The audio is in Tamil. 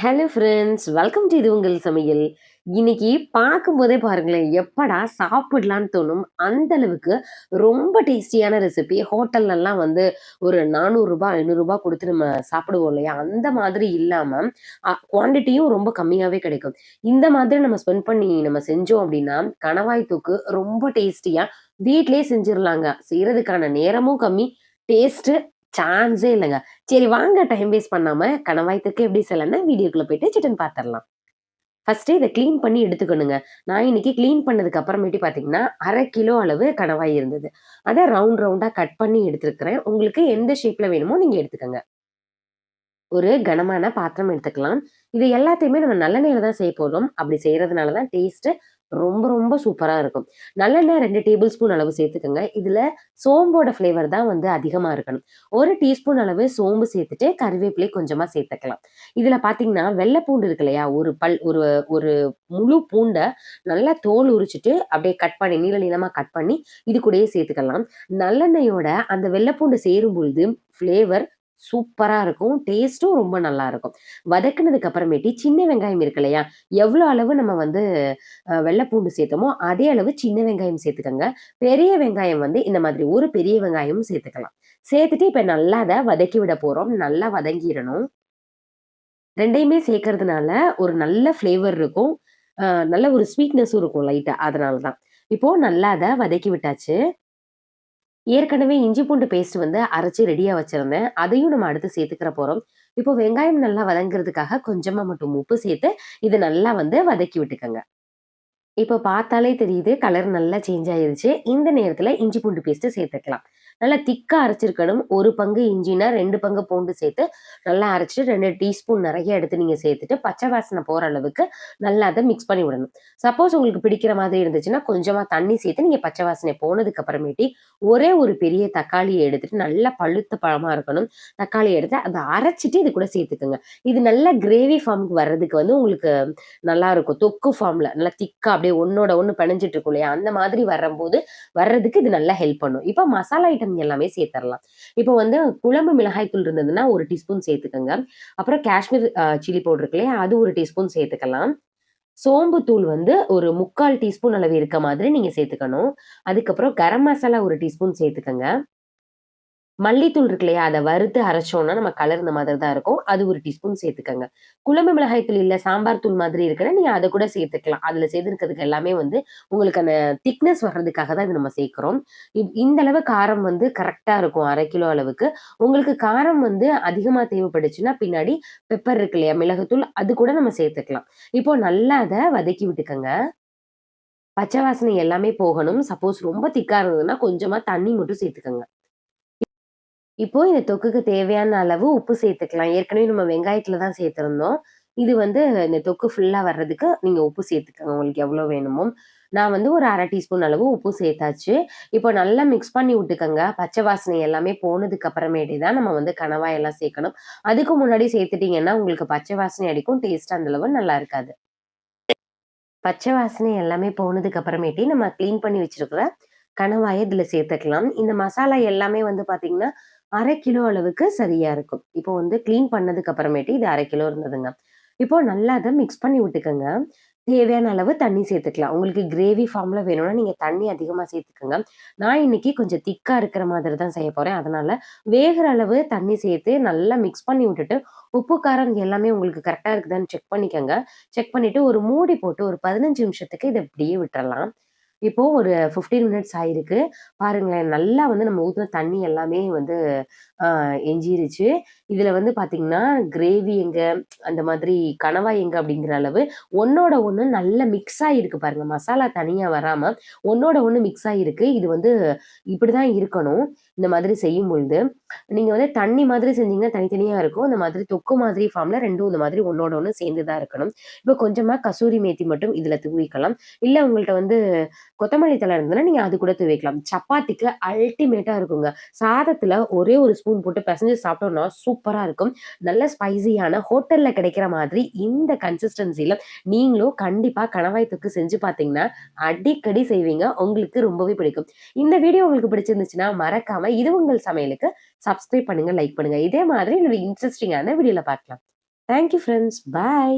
ஹலோ ஃப்ரெண்ட்ஸ், வெல்கம் டு இது உங்கள் சமையல். இன்னைக்கு பார்க்கும்போதே பாருங்களேன், எப்படா சாப்பிடலான்னு தோணும். அந்த அளவுக்கு ரொம்ப டேஸ்டியான ரெசிபி. ஹோட்டல்லலாம் வந்து ஒரு ரூ. 400 ரூ. 500 குடுத்து நம்ம சாப்பிடுவோம் இல்லையா? அந்த மாதிரி இல்லாம, குவான்டிட்டியும் ரொம்ப கம்மியாவே கிடைக்கும். இந்த மாதிரி நம்ம ஸ்பெண்ட் பண்ணி நம்ம செஞ்சோம் அப்படின்னா, கணவாய் தொக்கு ரொம்ப டேஸ்டியா வீட்லயே செஞ்சிரலாங்க. செய்றதுக்கான நேரமும் கம்மி, டேஸ்ட்டு சான்ஸே இல்லங்க. சரி வாங்க டைம் வேஸ்ட் பண்ணாம கணவாய் தொக்கு எப்படி செய்யலாம்ன்னு வீடியோக்குள்ள போயிட்டு சிக்கன் பார்த்துரலாம். ஃபர்ஸ்ட்டு இத கிளீன் பண்ணி எடுத்துக்கணுங்க. நான் இன்னைக்கு கிளீன் பண்ணதுக்கு அப்புறமேட்டு பார்த்தீங்கன்னா, 1/2 கிலோ அளவு கணவாய் இருந்தது. அத ரவுண்ட் ரவுண்டா கட் பண்ணி எடுத்துருக்கிறேன். உங்களுக்கு எந்த ஷேப்ல வேணுமோ நீங்க எடுத்துக்கங்க. ஒரு கனமான பாத்திரம் எடுத்துக்கலாம். இது எல்லாத்தையுமே நம்ம நல்லெண்ணெயில தான் செய்ய போறோம். அப்படி செய்றதுனால தான் டேஸ்ட்டு ரொம்ப ரொம்ப சூப்பரா இருக்கும். நல்லெண்ணெய் 2 டேபிள் ஸ்பூன் அளவு சேர்த்துக்கங்க. இதுல சோம்போட ஃப்ளேவர் தான் வந்து அதிகமா இருக்கணும். 1 டீஸ்பூன் அளவு சோம்பு சேர்த்துட்டு, கறிவேப்பிலை கொஞ்சமா சேர்த்துக்கலாம். இதுல பார்த்தீங்கன்னா, வெள்ள பூண்டு இருக்கு இல்லையா? ஒரு ஒரு முழு பூண்ட நல்லா தோல் உரிச்சுட்டு, அப்படியே கட் பண்ணி நீள நீளமா கட் பண்ணி, இது கூடயே சேர்த்துக்கலாம். நல்லெண்ணெயோட அந்த வெள்ள பூண்டு சேரும் பொழுது ஃப்ளேவர் சூப்பரா இருக்கும். டேஸ்ட்டும் ரொம்ப நல்லா இருக்கும். வதக்குனதுக்கு அப்புறமேட்டு சின்ன வெங்காயம் இருக்கு இல்லையா? எவ்வளோ அளவு நம்ம வந்து வெள்ள பூண்டு சேர்த்தோமோ, அதே அளவு சின்ன வெங்காயம் சேர்த்துக்கங்க. பெரிய வெங்காயம் வந்து இந்த மாதிரி ஒரு பெரிய வெங்காயமும் சேர்த்துக்கலாம். சேர்த்துட்டு இப்ப நல்லா அத வதக்கி விட போறோம். நல்லா வதங்கிரணும். 2யுமே சேர்க்கறதுனால ஒரு நல்ல ஃப்ளேவர் இருக்கும். அ நல்ல ஒரு ஸ்வீட்னஸும் இருக்கும் லைட்டா. அதனால தான். இப்போ நல்லா அத வதக்கி விட்டாச்சு. ஏற்கனவே இஞ்சி பூண்டு பேஸ்ட் வந்து அரைச்சு ரெடியா வச்சிருந்தேன். அதையும் நம்ம அடுத்து சேர்த்துக்கிற போறோம். இப்போ வெங்காயம் நல்லா வதங்குறதுக்காக கொஞ்சமா மட்டும் உப்பு சேர்த்து, இத நல்லா வந்து வதக்கி விட்டுக்கங்க. இப்போ பார்த்தாலே தெரியுது கலர் நல்லா சேஞ்ச் ஆயிருச்சு. இந்த நேரத்துல இஞ்சி பூண்டு பேஸ்ட் சேர்த்துக்கலாம். நல்லா திக்கா அரைச்சிருக்கணும். 1 பங்கு இஞ்சினா 2 பங்கு பூண்டு சேர்த்து நல்லா அரைச்சுட்டு 2 டீஸ்பூன் நெறைய எடுத்து நீங்க சேர்த்துட்டு, பச்சை வாசனை போற அளவுக்கு நல்லா அத மிக்ஸ் பண்ணி விடணும். சப்போஸ் உங்களுக்கு பிடிக்கிற மாதிரி இருந்துச்சுன்னா, கொஞ்சமா தண்ணி சேர்த்து நீங்க பச்சை வாசனை போனதுக்கு அப்புறமேட்டி, ஒரே ஒரு பெரிய தக்காளிய எடுத்துட்டு நல்லா பழுத்த பழமா இருக்கணும். தக்காளிய எடுத்து அத அரைச்சுட்டு இது கூட சேர்த்துக்கங்க. இது நல்லா கிரேவி ஃபார்ம்க்கு வர்றதுக்கு வந்து உங்களுக்கு நல்லாருக்கும். தொக்கு ஃபார்ம்ல நல்லா திக்கா அப்படியே ஒண்ணோட ஒண்ணு பெனஞ்சிட்டு இருக்கும் இல்லையா? அந்த மாதிரி வர்றதுக்கு இது நல்லா ஹெல்ப் பண்ணும். இப்ப மசாலா ஐட்டம் எல்லாமே சேர்த்தரலாம். இப்போ வந்து குழம்பு மிளகாய் தூள் இருந்ததுன்னா 1 டீஸ்பூன் சேர்த்துக்கங்க. அப்புறம் காஷ்மீர் சில்லி பவுடர் இருக்கு இல்லையா? அது 1 டீஸ்பூன் சேர்த்துக்கலாம். சோம்பு தூள் வந்து ஒரு 3/4 டீஸ்பூன் அளவு இருக்க மாதிரி நீங்க சேர்த்துக்கணும். அதுக்கப்புறம் கரம் மசாலா 1 டீஸ்பூன் சேர்த்துக்கங்க. மல்லித்தூள் இருக்கு இல்லையா? அத வறுத்து அரைச்சோம்னா, நம்ம கலர் இந்த மாதிரி தான் இருக்கும். அது 1 டீஸ்பூன் சேர்த்துக்கங்க. குழம்பு மிளகாய் தூள் இல்ல, சாம்பார் தூள் மாதிரி இருக்குன்னா, நீங்க அத கூட சேர்த்துக்கலாம். அதுல சேர்த்திருக்கிறதுக்கு எல்லாமே வந்து உங்களுக்கு அந்த திக்னஸ் வர்றதுக்காக தான் இது நம்ம சேர்க்கிறோம். இந்த அளவு காரம் வந்து கரெக்ட்டா இருக்கும் 1/2 கிலோ அளவுக்கு. உங்களுக்கு காரம் வந்து அதிகமா தேவைப்பட்டுச்சுன்னா, பின்னாடி பெப்பர் இருக்கு இல்லையா? மிளகுத்தூள் அது கூட நம்ம சேர்த்துக்கலாம். இப்போ நல்லா அத வதக்கி விட்டுக்கங்க. பச்சை வாசனை எல்லாமே போகணும். சப்போஸ் ரொம்ப திக்கா இருந்ததுன்னா, கொஞ்சமா தண்ணி மட்டும் சேர்த்துக்கங்க. இப்போ இந்த தொக்குக்கு தேவையான அளவு உப்பு சேர்த்துக்கலாம். ஏற்கனவே நம்ம வெங்காயத்துல தான் சேர்த்திருந்தோம். இது வந்து இந்த தொக்கு ஃபுல்லா வர்றதுக்கு நீங்க உப்பு சேர்த்துக்கங்க. உங்களுக்கு எவ்வளோ வேணுமோ. நான் வந்து ஒரு 1/2 டீஸ்பூன் அளவு உப்பு சேர்த்தாச்சு. இப்போ நல்லா மிக்ஸ் பண்ணி விட்டுக்கங்க. பச்சை வாசனை எல்லாமே போனதுக்கு அப்புறமேட்டு தான் நம்ம வந்து கணவாய் எல்லாம் சேர்க்கணும். அதுக்கு முன்னாடி சேர்த்துட்டீங்கன்னா, உங்களுக்கு பச்சை வாசனை அடிக்கும். டேஸ்ட் அந்த அளவு நல்லா இருக்காது. பச்சை வாசனை எல்லாமே போனதுக்கு அப்புறமேட்டு நம்ம கிளீன் பண்ணி வச்சிருக்கிற கணவாய இதுல சேர்த்துக்கலாம். இந்த மசாலா எல்லாமே வந்து பார்த்தீங்கன்னா, 1/2 கிலோ அளவுக்கு சரியா இருக்கும். இப்போ வந்து கிளீன் பண்ணதுக்கு அப்புறமேட்டு இது 1/2 கிலோ இருந்ததுங்க. இப்போ நல்லா அத மிக்ஸ் பண்ணி விட்டுக்கங்க. தேவையான அளவு தண்ணி சேர்த்துக்கலாம். உங்களுக்கு கிரேவி ஃபார்ம்ல வேணும்னா நீங்க தண்ணி அதிகமா சேர்த்துக்கங்க. நான் இன்னைக்கு கொஞ்சம் திக்கா இருக்கிற மாதிரி தான் செய்ய போறேன். அதனால வேகுற அளவு தண்ணி சேர்த்து நல்லா மிக்ஸ் பண்ணி விட்டுட்டு, உப்பு, காரம் எல்லாமே உங்களுக்கு கரெக்ட்டா இருக்குதான்னு செக் பண்ணிக்கங்க. செக் பண்ணிட்டு ஒரு மூடி போட்டு ஒரு 15 நிமிஷத்துக்கு இத இப்படியே விட்டுறலாம். இப்போ ஒரு 15 மினிட்ஸ் ஆயிருக்கு. பாருங்களேன், நல்லா வந்து நம்ம ஊத்துன தண்ணி எல்லாமே வந்து அ எஞ்சிருச்சு. இதுல வந்து பாத்தீங்கன்னா, கிரேவி எங்க, அந்த மாதிரி கணவாய் எங்க அப்படிங்கிற அளவு ஒண்ணோட ஒண்ணு நல்லா மிக்ஸ் ஆயிருக்கு பாருங்க. மசாலா தனியா வராம, ஒண்ணோட ஒண்ணு மிக்ஸ் ஆயிருக்கு. இது வந்து இப்படிதான் இருக்கணும். இந்த மாதிரி செய்யும்பொழுது. நீங்க வந்து தண்ணி மாதிரி செஞ்சீங்கன்னா தனித்தனியா இருக்கும். இந்த மாதிரி தொக்கு மாதிரி ஃபார்ம்ல 2ம் இந்த மாதிரி ஒண்ணோட ஒண்ணு சேர்ந்து தான் இருக்கணும். இப்போ கொஞ்சமா கசூரி மேத்தி மட்டும் இதுல தூவிக்கலாம். இல்ல உங்கள்ட்ட வந்து கொத்தமல்லி தழை இருந்ததுன்னா, நீங்க அது கூட தூவிக்கலாம். சப்பாத்திக்கு அல்டிமேட்டா இருக்குங்க. சாதத்துல ஒரே ஒரு ஸ்பூன் போட்டு பெசஞ்சு சாப்பிட்டோம்னா, சூப்பரா இருக்கும். நல்ல ஸ்பைசியான ஹோட்டல்ல கிடைக்கிற மாதிரி இந்த கன்சிஸ்டன்சில நீங்களும் கண்டிப்பா கணவாய் தொக்கு செஞ்சு பார்த்தீங்கன்னா, அடிக்கடி செய்வீங்க. உங்களுக்கு ரொம்பவே பிடிக்கும். இந்த வீடியோ உங்களுக்கு பிடிச்சிருந்துச்சுன்னா, மறக்காம இது உங்கள் சமையலுக்கு சப்ஸ்கிரைப் பண்ணுங்க, லைக் பண்ணுங்க. இதே மாதிரி இன்னொரு இன்ட்ரஸ்டிங்கான வீடியோல பார்க்கலாம். Thank you friends. பாய்.